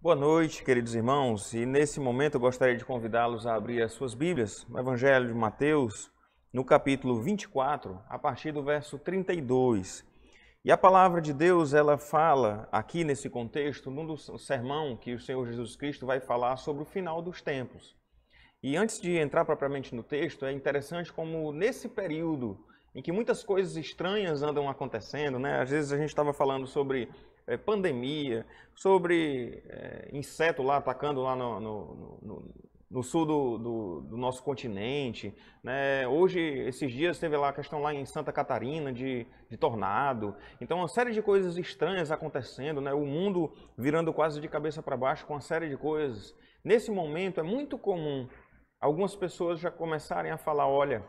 Boa noite, queridos irmãos, e nesse momento eu gostaria de convidá-los a abrir as suas Bíblias no Evangelho de Mateus, no capítulo 24, a partir do verso 32. E a palavra de Deus, ela fala aqui nesse contexto, num sermão que o Senhor Jesus Cristo vai falar sobre o final dos tempos. E antes de entrar propriamente no texto, é interessante como nesse período em que muitas coisas estranhas andam acontecendo, né? Às vezes a gente estava falando sobre pandemia, sobre inseto lá atacando lá no sul do nosso continente, né? Hoje, esses dias, teve lá a questão lá em Santa Catarina de tornado. Então, uma série de coisas estranhas acontecendo, né? O mundo virando quase de cabeça para baixo com uma série de coisas. Nesse momento, é muito comum algumas pessoas já começarem a falar, olha,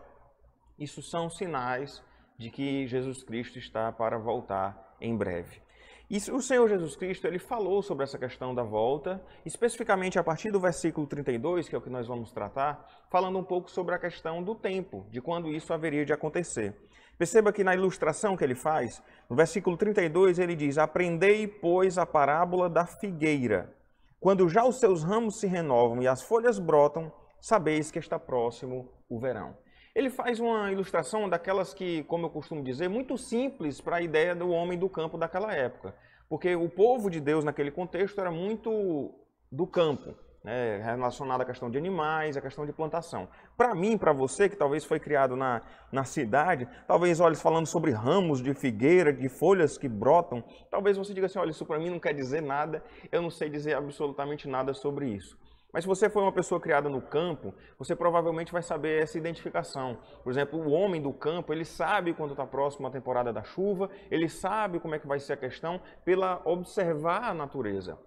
isso são sinais de que Jesus Cristo está para voltar em breve. E o Senhor Jesus Cristo, ele falou sobre essa questão da volta, especificamente a partir do versículo 32, que é o que nós vamos tratar, falando um pouco sobre a questão do tempo, de quando isso haveria de acontecer. Perceba que na ilustração que ele faz, no versículo 32, ele diz, aprendei, pois, a parábola da figueira. Quando já os seus ramos se renovam e as folhas brotam, sabeis que está próximo o verão. Ele faz uma ilustração daquelas que, como eu costumo dizer, muito simples para a ideia do homem do campo daquela época. Porque o povo de Deus naquele contexto era muito do campo, né, relacionado à questão de animais, à questão de plantação. Para mim, para você, que talvez foi criado na cidade, talvez olhe falando sobre ramos de figueira, de folhas que brotam, talvez você diga assim, olha, isso para mim não quer dizer nada, eu não sei dizer absolutamente nada sobre isso. Mas se você foi uma pessoa criada no campo, você provavelmente vai saber essa identificação. Por exemplo, o homem do campo, ele sabe quando está próximo à temporada da chuva, ele sabe como é que vai ser a questão pela observar a natureza.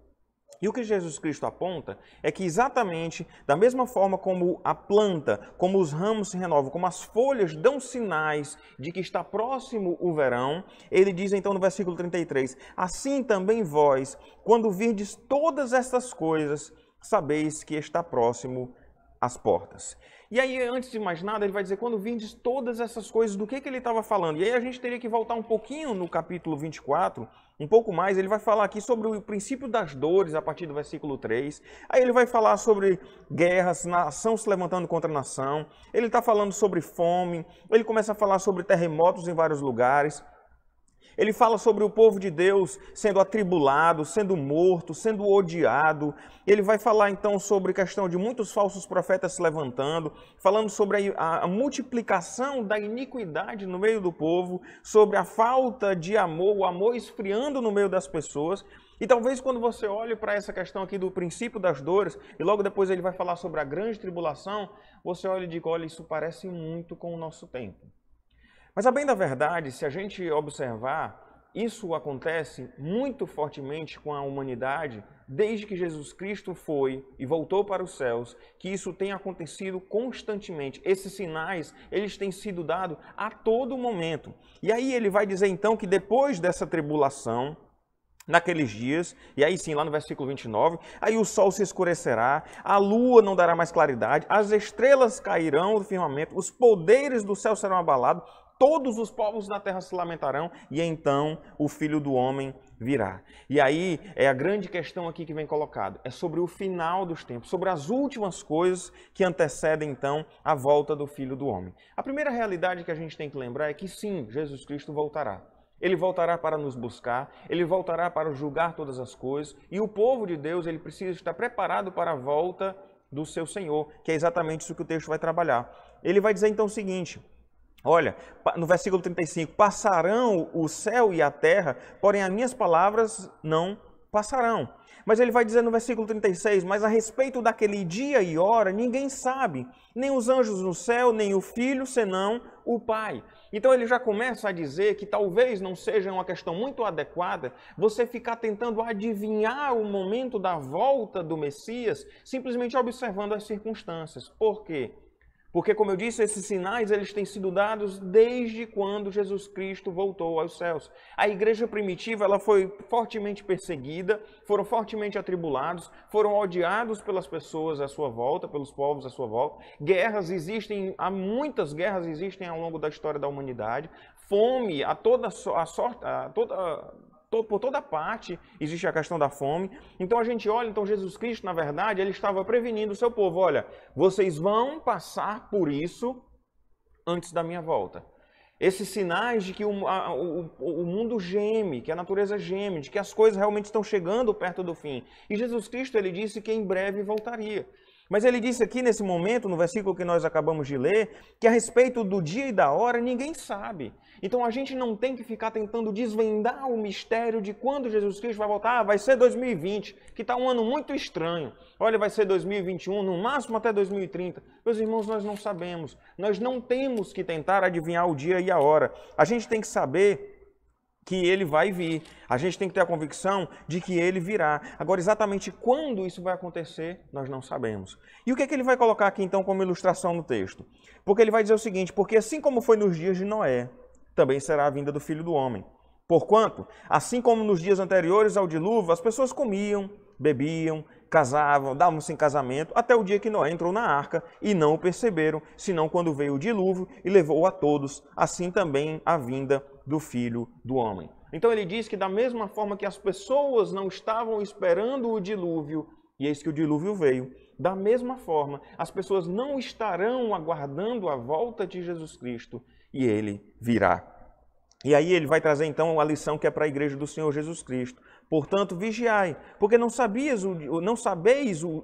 E o que Jesus Cristo aponta é que exatamente da mesma forma como a planta, como os ramos se renovam, como as folhas dão sinais de que está próximo o verão, ele diz então no versículo 33, assim também vós, quando virdes todas estas coisas, sabeis que está próximo às portas. E aí, antes de mais nada, ele vai dizer, quando vindes todas essas coisas, do que ele estava falando? E aí a gente teria que voltar um pouquinho no capítulo 24, um pouco mais, ele vai falar aqui sobre o princípio das dores, a partir do versículo 3. Aí ele vai falar sobre guerras, nação se levantando contra nação. Ele está falando sobre fome, ele começa a falar sobre terremotos em vários lugares. Ele fala sobre o povo de Deus sendo atribulado, sendo morto, sendo odiado. Ele vai falar então sobre a questão de muitos falsos profetas se levantando, falando sobre a multiplicação da iniquidade no meio do povo, sobre a falta de amor, o amor esfriando no meio das pessoas. E talvez quando você olhe para essa questão aqui do princípio das dores, e logo depois ele vai falar sobre a grande tribulação, você olha e diga, olha, isso parece muito com o nosso tempo. Mas, a bem da verdade, se a gente observar, isso acontece muito fortemente com a humanidade desde que Jesus Cristo foi e voltou para os céus, que isso tem acontecido constantemente. Esses sinais, eles têm sido dados a todo momento. E aí ele vai dizer então que depois dessa tribulação, naqueles dias, e aí sim, lá no versículo 29, aí o sol se escurecerá, a lua não dará mais claridade, as estrelas cairão do firmamento, os poderes do céu serão abalados, todos os povos da terra se lamentarão, e então o Filho do Homem virá. E aí é a grande questão aqui que vem colocada, é sobre o final dos tempos, sobre as últimas coisas que antecedem então a volta do Filho do Homem. A primeira realidade que a gente tem que lembrar é que sim, Jesus Cristo voltará. Ele voltará para nos buscar, ele voltará para julgar todas as coisas, e o povo de Deus ele precisa estar preparado para a volta do seu Senhor, que é exatamente isso que o texto vai trabalhar. Ele vai dizer então o seguinte, olha, no versículo 35, passarão o céu e a terra, porém as minhas palavras não passarão. Mas ele vai dizer no versículo 36, mas a respeito daquele dia e hora, ninguém sabe, nem os anjos no céu, nem o Filho, senão o Pai. Então ele já começa a dizer que talvez não seja uma questão muito adequada você ficar tentando adivinhar o momento da volta do Messias, simplesmente observando as circunstâncias. Por quê? Porque, como eu disse, esses sinais eles têm sido dados desde quando Jesus Cristo voltou aos céus. A igreja primitiva ela foi fortemente perseguida, foram fortemente atribulados, foram odiados pelas pessoas à sua volta, pelos povos à sua volta. Guerras existem, há muitas guerras existem ao longo da história da humanidade. Fome, a toda por toda parte existe a questão da fome. Então a gente olha, então Jesus Cristo, na verdade, ele estava prevenindo o seu povo. Olha, vocês vão passar por isso antes da minha volta. Esses sinais de que o mundo geme, que a natureza geme, de que as coisas realmente estão chegando perto do fim. E Jesus Cristo, ele disse que em breve voltaria. Mas ele disse aqui nesse momento, no versículo que nós acabamos de ler, que a respeito do dia e da hora ninguém sabe. Então a gente não tem que ficar tentando desvendar o mistério de quando Jesus Cristo vai voltar. Ah, vai ser 2020, que está um ano muito estranho. Olha, vai ser 2021, no máximo até 2030. Meus irmãos, nós não sabemos. Nós não temos que tentar adivinhar o dia e a hora. A gente tem que saber que ele vai vir. A gente tem que ter a convicção de que ele virá. Agora, exatamente quando isso vai acontecer, nós não sabemos. E o que é que ele vai colocar aqui, então, como ilustração no texto? Porque ele vai dizer o seguinte, porque assim como foi nos dias de Noé, também será a vinda do Filho do Homem. Porquanto, assim como nos dias anteriores ao dilúvio, as pessoas comiam, bebiam, casavam, davam-se em casamento, até o dia que Noé entrou na arca e não o perceberam, senão quando veio o dilúvio e levou a todos, assim também a vinda do Filho do Homem. Então ele diz que da mesma forma que as pessoas não estavam esperando o dilúvio, e eis que o dilúvio veio, da mesma forma as pessoas não estarão aguardando a volta de Jesus Cristo e ele virá. E aí ele vai trazer então a lição que é para a igreja do Senhor Jesus Cristo. Portanto, vigiai, porque não sabeis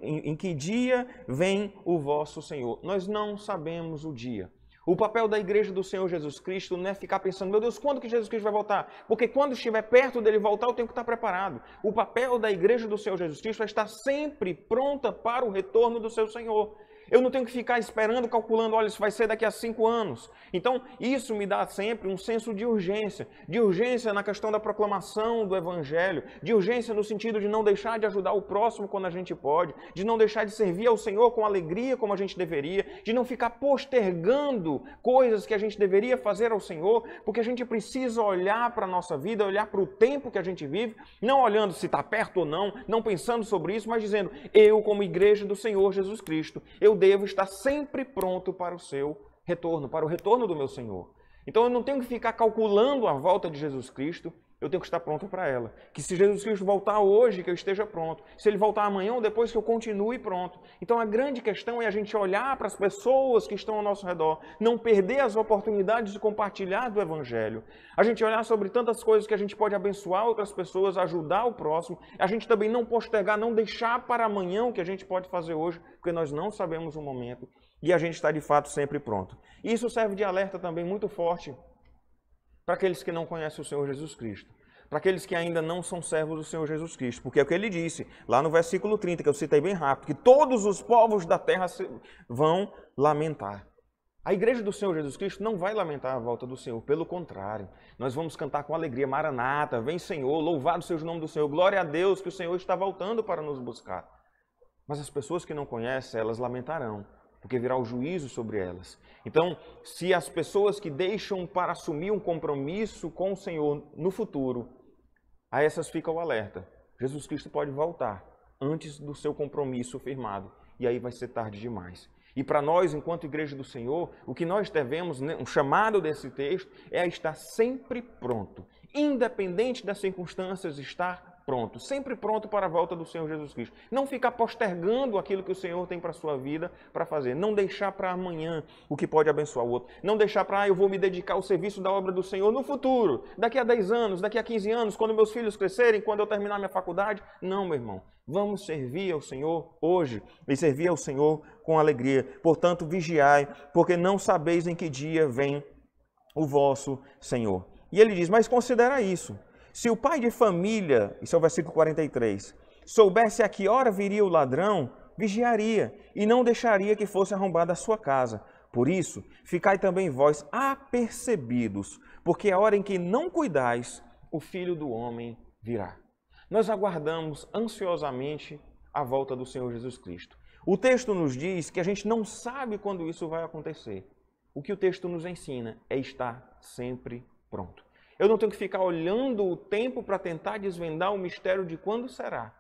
em que dia vem o vosso Senhor. Nós não sabemos o dia. O papel da igreja do Senhor Jesus Cristo não é ficar pensando, meu Deus, quando que Jesus Cristo vai voltar? Porque quando estiver perto dele voltar, eu tenho que estar preparado. O papel da igreja do Senhor Jesus Cristo é estar sempre pronta para o retorno do seu Senhor. Eu não tenho que ficar esperando, calculando, olha, isso vai ser daqui a 5 anos. Então, isso me dá sempre um senso de urgência na questão da proclamação do Evangelho, de urgência no sentido de não deixar de ajudar o próximo quando a gente pode, de não deixar de servir ao Senhor com alegria como a gente deveria, de não ficar postergando coisas que a gente deveria fazer ao Senhor, porque a gente precisa olhar para a nossa vida, olhar para o tempo que a gente vive, não olhando se está perto ou não pensando sobre isso, mas dizendo, eu como igreja do Senhor Jesus Cristo, eu devo estar sempre pronto para o seu retorno, para o retorno do meu Senhor. Então eu não tenho que ficar calculando a volta de Jesus Cristo, eu tenho que estar pronto para ela. Que se Jesus Cristo voltar hoje, que eu esteja pronto. Se ele voltar amanhã ou depois, que eu continue pronto. Então a grande questão é a gente olhar para as pessoas que estão ao nosso redor, não perder as oportunidades de compartilhar do Evangelho. A gente olhar sobre tantas coisas que a gente pode abençoar outras pessoas, ajudar o próximo. A gente também não postergar, não deixar para amanhã o que a gente pode fazer hoje, porque nós não sabemos o momento e a gente está de fato sempre pronto. Isso serve de alerta também muito forte para aqueles que não conhecem o Senhor Jesus Cristo, para aqueles que ainda não são servos do Senhor Jesus Cristo, porque é o que ele disse lá no versículo 30, que eu citei bem rápido, que todos os povos da terra vão lamentar. A igreja do Senhor Jesus Cristo não vai lamentar a volta do Senhor, pelo contrário, nós vamos cantar com alegria, Maranata, vem Senhor, louvado seja o nome do Senhor, glória a Deus que o Senhor está voltando para nos buscar. Mas as pessoas que não conhecem, elas lamentarão, porque virá o juízo sobre elas. Então, se as pessoas que deixam para assumir um compromisso com o Senhor no futuro, a essas fica o alerta. Jesus Cristo pode voltar antes do seu compromisso firmado, e aí vai ser tarde demais. E para nós, enquanto igreja do Senhor, o que nós devemos, um chamado desse texto, é a estar sempre pronto, independente das circunstâncias, estar pronto, sempre pronto para a volta do Senhor Jesus Cristo. Não ficar postergando aquilo que o Senhor tem para a sua vida para fazer. Não deixar para amanhã o que pode abençoar o outro. Não deixar para, eu vou me dedicar ao serviço da obra do Senhor no futuro, daqui a 10 anos, daqui a 15 anos, quando meus filhos crescerem, quando eu terminar minha faculdade. Não, meu irmão. Vamos servir ao Senhor hoje e servir ao Senhor com alegria. Portanto, vigiai, porque não sabeis em que dia vem o vosso Senhor. E ele diz, mas considera isso. Se o pai de família, isso é o versículo 43, soubesse a que hora viria o ladrão, vigiaria e não deixaria que fosse arrombada a sua casa. Por isso, ficai também vós apercebidos, porque a hora em que não cuidais, o Filho do Homem virá. Nós aguardamos ansiosamente a volta do Senhor Jesus Cristo. O texto nos diz que a gente não sabe quando isso vai acontecer. O que o texto nos ensina é estar sempre pronto. Eu não tenho que ficar olhando o tempo para tentar desvendar o mistério de quando será.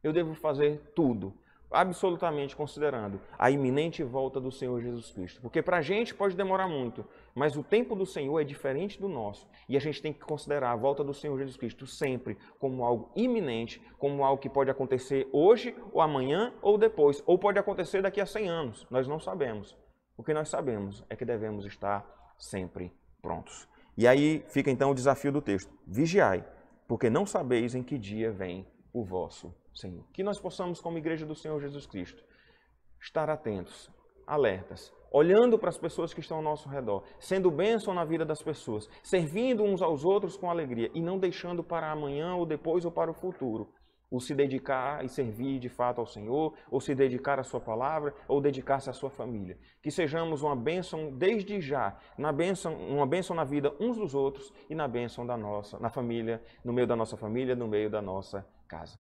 Eu devo fazer tudo absolutamente considerando a iminente volta do Senhor Jesus Cristo. Porque para a gente pode demorar muito, mas o tempo do Senhor é diferente do nosso. E a gente tem que considerar a volta do Senhor Jesus Cristo sempre como algo iminente, como algo que pode acontecer hoje, ou amanhã, ou depois. Ou pode acontecer daqui a 100 anos. Nós não sabemos. O que nós sabemos é que devemos estar sempre prontos. E aí fica então o desafio do texto. Vigiai, porque não sabeis em que dia vem o vosso Senhor. Que nós possamos, como igreja do Senhor Jesus Cristo, estar atentos, alertas, olhando para as pessoas que estão ao nosso redor, sendo bênção na vida das pessoas, servindo uns aos outros com alegria e não deixando para amanhã ou depois ou para o futuro o se dedicar e servir de fato ao Senhor, ou se dedicar à sua palavra, ou dedicar-se à sua família. Que sejamos uma bênção desde já, uma bênção na vida uns dos outros e na bênção na família, no meio da nossa família, no meio da nossa casa.